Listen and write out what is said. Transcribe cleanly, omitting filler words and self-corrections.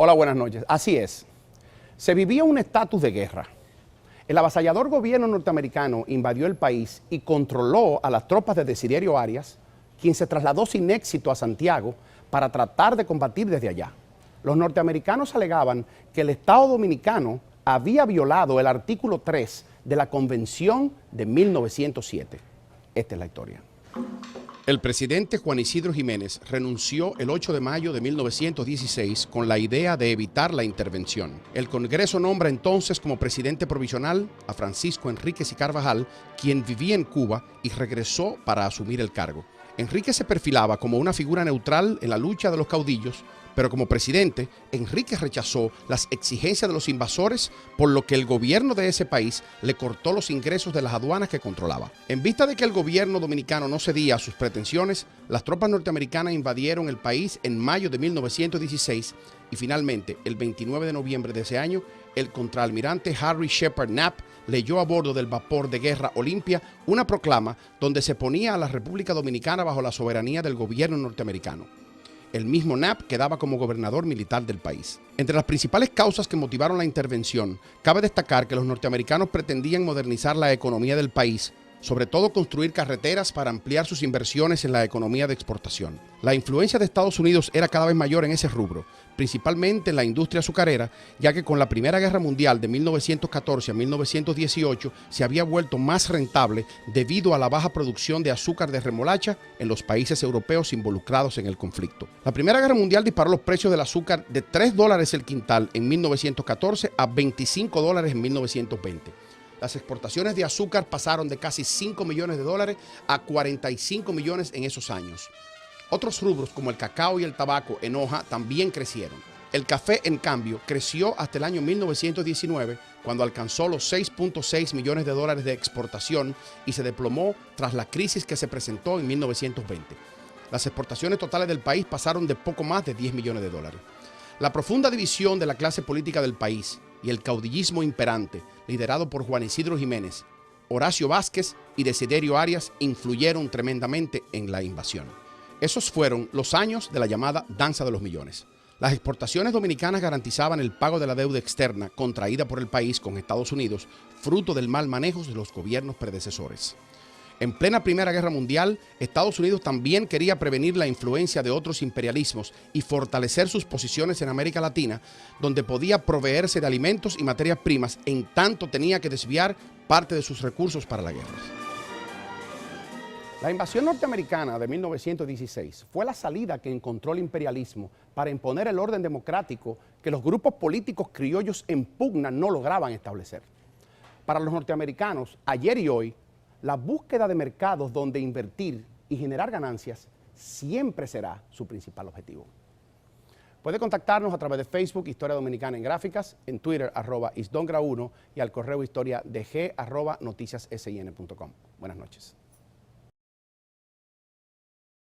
Hola, buenas noches. Así es. Se vivía un estatus de guerra. El avasallador gobierno norteamericano invadió el país y controló a las tropas de Desiderio Arias, quien se trasladó sin éxito a Santiago para tratar de combatir desde allá. Los norteamericanos alegaban que el Estado dominicano había violado el artículo 3 de la Convención de 1907. Esta es la historia. El presidente Juan Isidro Jiménez renunció el 8 de mayo de 1916 con la idea de evitar la intervención. El Congreso nombra entonces como presidente provisional a Francisco Enríquez y Carvajal, quien vivía en Cuba y regresó para asumir el cargo. Enríquez se perfilaba como una figura neutral en la lucha de los caudillos, pero como presidente, Enríquez rechazó las exigencias de los invasores, por lo que el gobierno de ese país le cortó los ingresos de las aduanas que controlaba. En vista de que el gobierno dominicano no cedía a sus pretensiones, las tropas norteamericanas invadieron el país en mayo de 1916 y finalmente, el 29 de noviembre de ese año, el contraalmirante Harry Shepard Knapp leyó a bordo del vapor de guerra Olimpia una proclama donde se ponía a la República Dominicana bajo la soberanía del gobierno norteamericano. El mismo Knapp quedaba como gobernador militar del país. Entre las principales causas que motivaron la intervención, cabe destacar que los norteamericanos pretendían modernizar la economía del país, sobre todo construir carreteras para ampliar sus inversiones en la economía de exportación. La influencia de Estados Unidos era cada vez mayor en ese rubro, principalmente en la industria azucarera, ya que con la Primera Guerra Mundial de 1914 a 1918 se había vuelto más rentable debido a la baja producción de azúcar de remolacha en los países europeos involucrados en el conflicto. La Primera Guerra Mundial disparó los precios del azúcar de $3 el quintal en 1914 a $25 en 1920. Las exportaciones de azúcar pasaron de casi $5 millones a 45 millones en esos años. Otros rubros como el cacao y el tabaco en hoja también crecieron. El café, en cambio, creció hasta el año 1919, cuando alcanzó los $6.6 millones de exportación y se desplomó tras la crisis que se presentó en 1920. Las exportaciones totales del país pasaron de poco más de $10 millones. La profunda división de la clase política del país y el caudillismo imperante, liderado por Juan Isidro Jiménez, Horacio Vázquez y Desiderio Arias, influyeron tremendamente en la invasión. Esos fueron los años de la llamada Danza de los Millones. Las exportaciones dominicanas garantizaban el pago de la deuda externa contraída por el país con Estados Unidos, fruto del mal manejo de los gobiernos predecesores. En plena Primera Guerra Mundial, Estados Unidos también quería prevenir la influencia de otros imperialismos y fortalecer sus posiciones en América Latina, donde podía proveerse de alimentos y materias primas, en tanto tenía que desviar parte de sus recursos para la guerra. La invasión norteamericana de 1916 fue la salida que encontró el imperialismo para imponer el orden democrático que los grupos políticos criollos en pugna no lograban establecer. Para los norteamericanos, ayer y hoy, la búsqueda de mercados donde invertir y generar ganancias siempre será su principal objetivo. Puede contactarnos a través de Facebook, Historia Dominicana en Gráficas, en Twitter, @isdongra1 y al correo historiadg@noticiassin.com. Buenas noches.